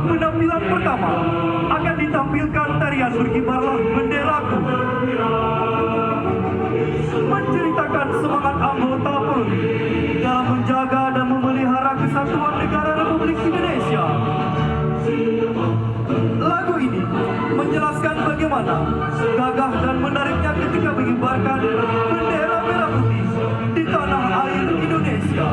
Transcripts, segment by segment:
Penampilan pertama akan ditampilkan tarian Berkibarlah Benderaku, menceritakan semangat anggota Polri dalam menjaga dan memelihara kesatuan negara Republik Indonesia. Lagu ini menjelaskan bagaimana gagah dan menariknya ketika mengibarkan bendera merah putih di tanah air Indonesia.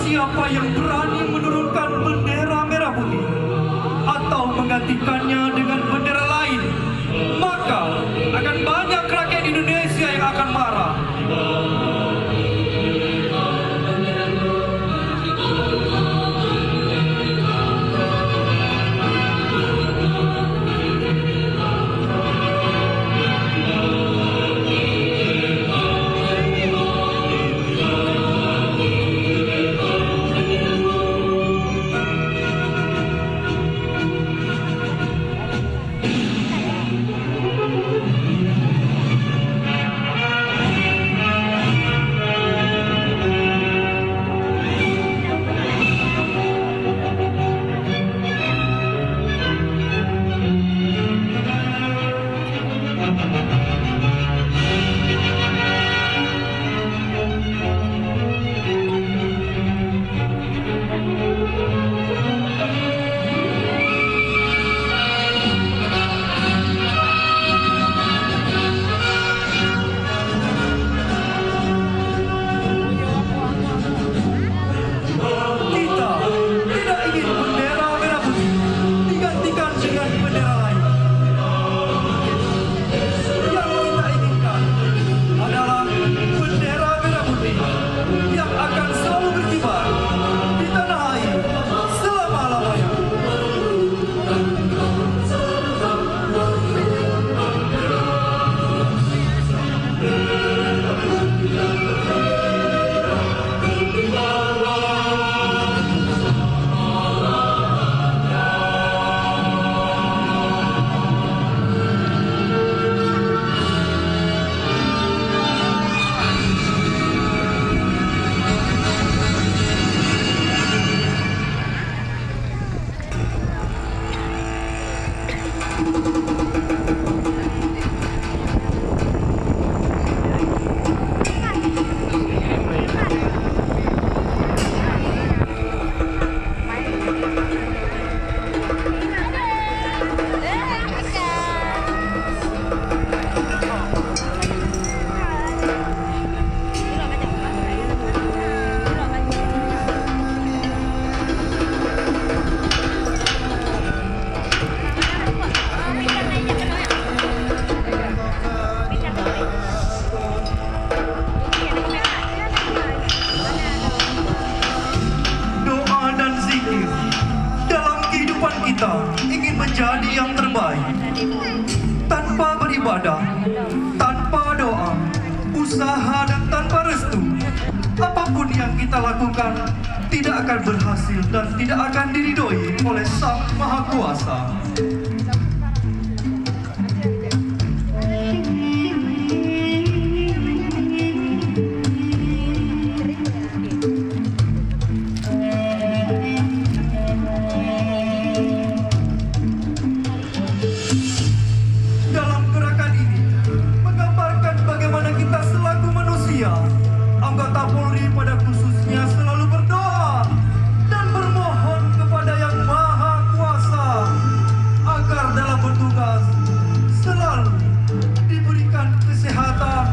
Siapa yang berani menurunkan bendera merah putih atau menggantikannya dengan bendera lain, maka akan banyak rakyat Indonesia yang akan marah. ibadah, tanpa doa, usaha dan tanpa restu, apapun yang kita lakukan tidak akan berhasil dan tidak akan diridhoi oleh Sang Maha Kuasa. Dalam gerakan ini menggambarkan bagaimana kita selaku manusia, anggota Polri pada khususnya selalu berdoa dan bermohon kepada Yang Maha Kuasa agar dalam bertugas selalu diberikan kesehatan,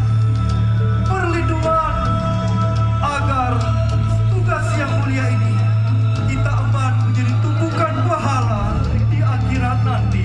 perlindungan, agar tugas yang mulia ini kita emban menjadi tumpukan pahala di akhirat nanti.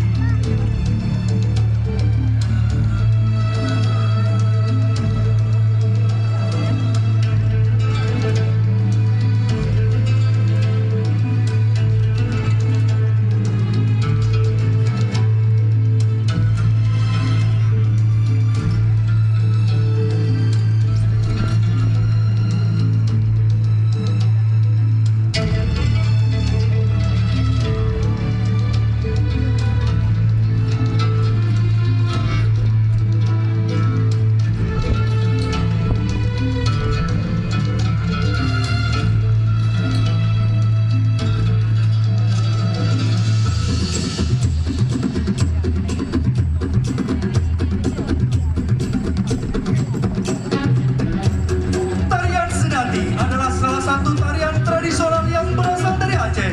Tarian Sedati adalah salah satu tarian tradisional yang berasal dari Aceh.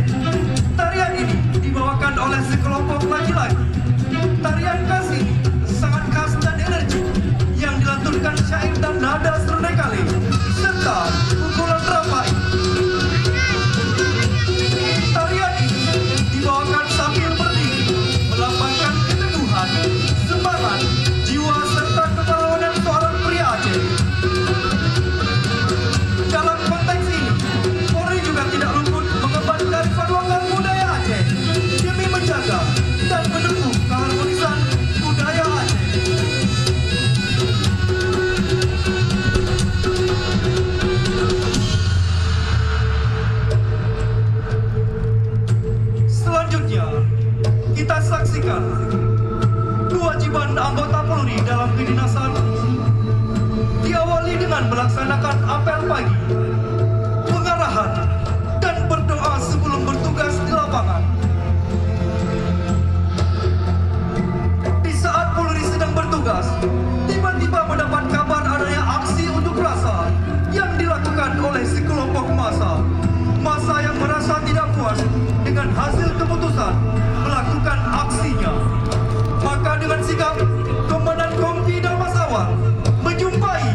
Tarian ini dibawakan oleh sekelompok laki-laki. Tarian khas ini sangat khas dan energik yang dilantunkan syair dan nada serunai kali serta pukulan ramai. Tarian ini dibawakan sambil berdiri, melambangkan keteguhan, semangat, jiwa serta kepahlawanan seorang pria Aceh. Dalam konteks ini, Polri juga tidak luput mengemban kearifan lokal budaya Aceh demi menjaga dan mendukung keharmonisan budaya Aceh. Selanjutnya, kita saksikan kewajiban anggota Polri dalam kedinasan diawali dengan melaksanakan apel pagi, pengarahan, dan berdoa sebelum bertugas di lapangan. Di saat Polri sedang bertugas, tiba-tiba mendapat kabar adanya aksi unjuk rasa yang dilakukan oleh sekelompok massa yang merasa tidak puas dengan hasil keputusan melakukan aksinya. Maka dengan sigap, Komandan Kompi Dalmas Awal menjumpai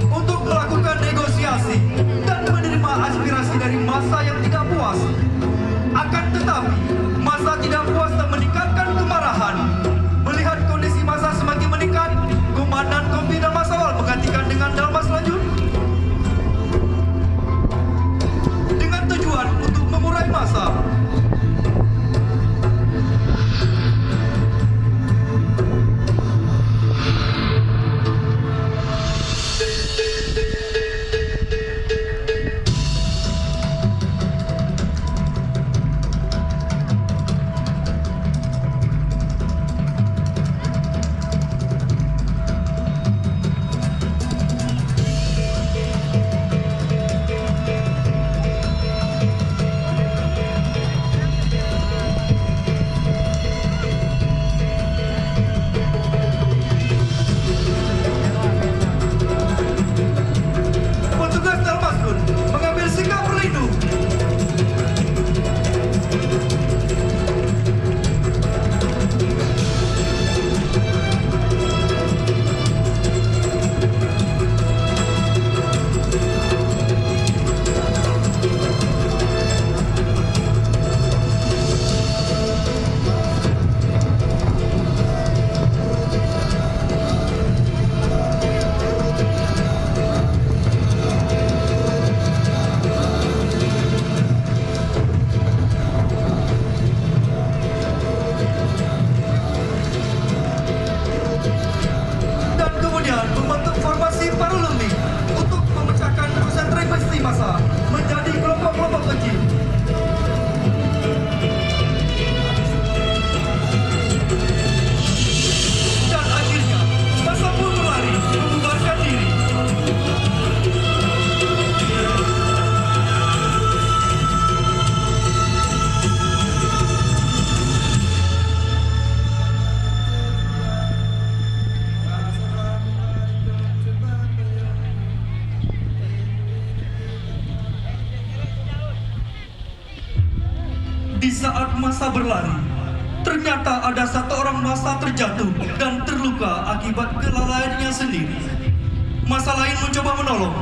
untuk melakukan negosiasi dan menerima aspirasi dari massa yang tidak puas. Akan tetapi, massa tidak puas dan meningkatkan kemarahan. Melihat kondisi massa semakin meningkat, Komandan Kompi Dalmas Awal menggantikan dengan Dalmas Lanjut dengan tujuan untuk mengurai massa. massa berlari, ternyata ada satu orang massa terjatuh dan terluka akibat kelalaiannya sendiri. Massa lain mencoba menolong.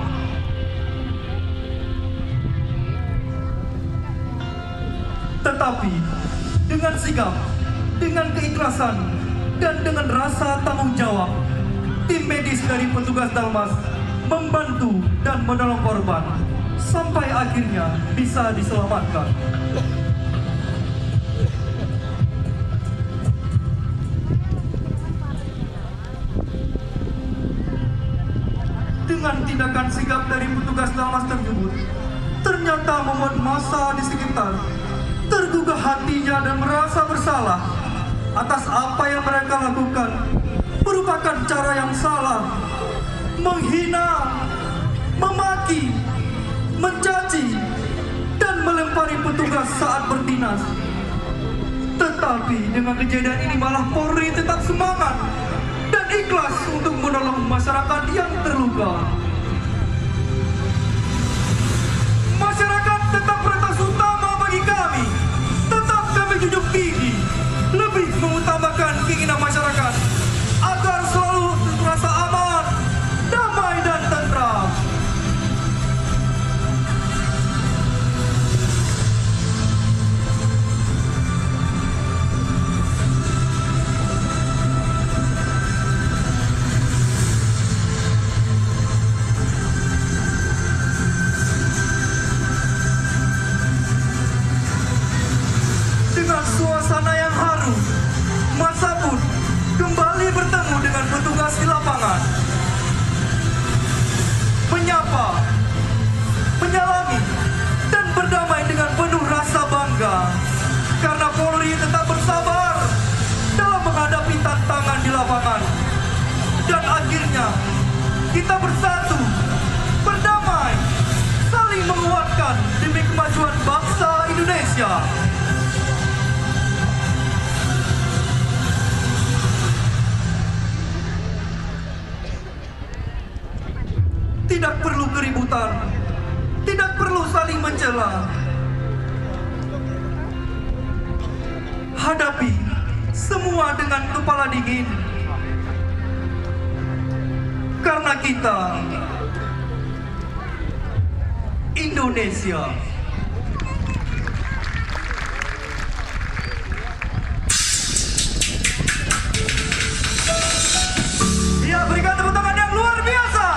Tetapi dengan sigap, dengan keikhlasan, dan dengan rasa tanggung jawab, tim medis dari petugas Dalmas membantu dan menolong korban sampai akhirnya bisa diselamatkan. Dengan tindakan sigap dari petugas Dalmas tersebut, ternyata membuat massa di sekitar tergugah hatinya dan merasa bersalah atas apa yang mereka lakukan merupakan cara yang salah, menghina, memaki, mencaci, dan melempari petugas saat berdinas. Tetapi dengan kejadian ini malah Polri tetap semangat dan ikhlas untuk menolong masyarakat yang terluka. Masyarakat tetap prioritas utama bagi kami. Tetap kami junjung tinggi, lebih mengutamakan keinginan masyarakat agar selalu terasa aman, damai, dan tentram. Dengan suasana yang haru, massa pun kembali bertemu dengan petugas di lapangan. Menyapa, menyalami, dan berdamai dengan penuh rasa bangga. Karena Polri tetap bersabar dalam menghadapi tantangan di lapangan. Dan akhirnya, kita bersatu, berdamai, saling menguatkan demi kemajuan bangsa Indonesia. Tidak perlu keributan, tidak perlu saling mencela. Hadapi semua dengan kepala dingin. Karena kita Indonesia. Ya, berikan tepuk tangan yang luar biasa.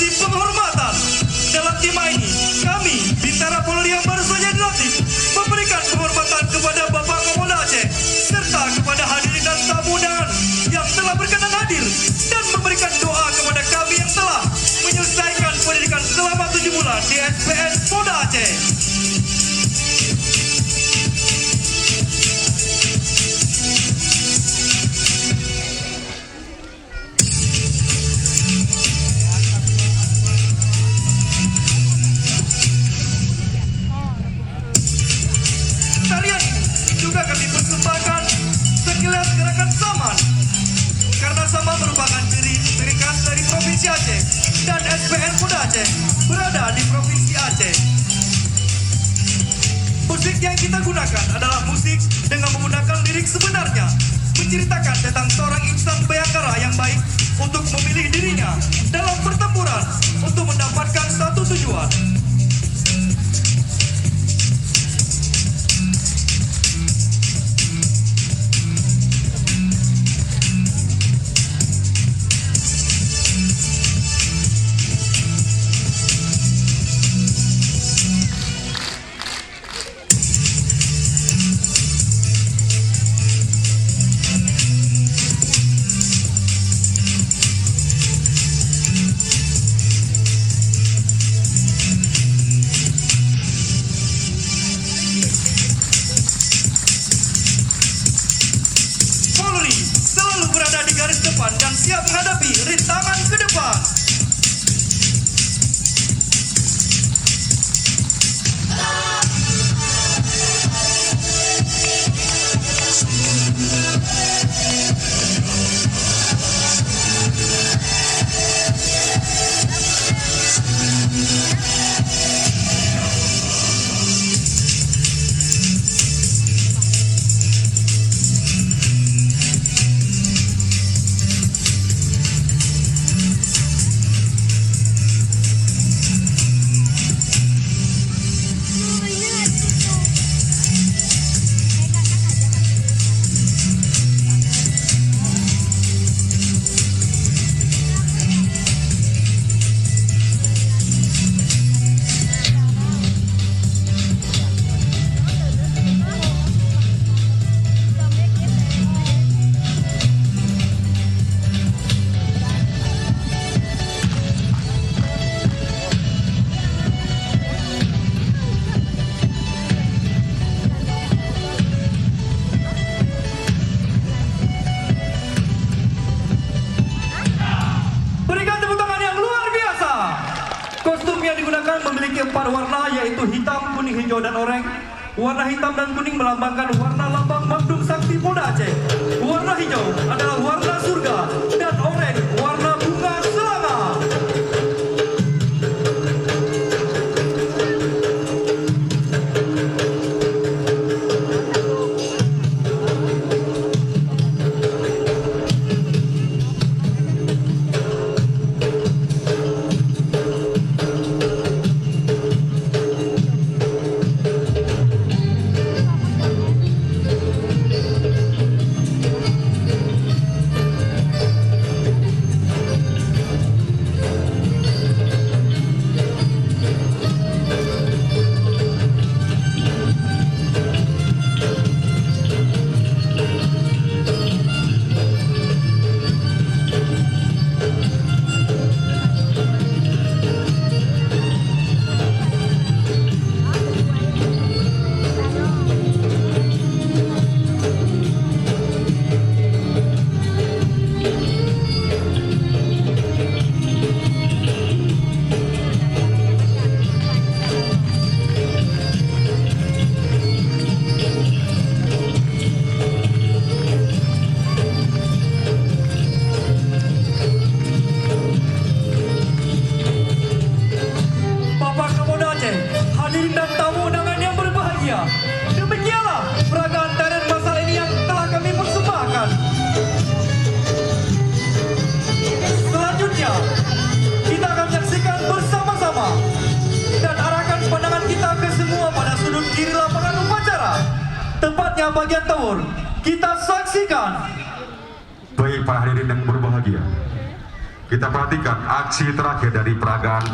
Penghormatan dalam tema ini, kami Bintara Polri yang baru saja dilantik memberikan penghormatan kepada Bapak Kapolda Aceh serta kepada hadirin dan tamu undangan yang telah berkenan hadir dan memberikan doa kepada kami yang telah menyelesaikan pendidikan selama 7 bulan di SPN Polda Aceh. Juga kami persembahkan sekilas gerakan Saman karena Saman merupakan ciri-ciri dari Provinsi Aceh dan SPN Polda Aceh berada di Provinsi Aceh. Musik yang kita gunakan adalah musik dengan menggunakan lirik sebenarnya, menceritakan tentang seorang insan bayangkara yang baik untuk memilih dirinya dalam pertempuran untuk mendapatkan satu tujuan. Dan siap menghadapi rintangan ke depan. Memiliki 4 warna yaitu hitam, kuning, hijau, dan oranye. Warna hitam dan kuning melambangkan warna lambang Magdum Sakti Polda Aceh. Warna hijau adalah warna surga dan oranye warna bunga selanga. pada bagian tower. Kita saksikan. Baik para hadirin yang berbahagia, kita perhatikan aksi terakhir dari peragaan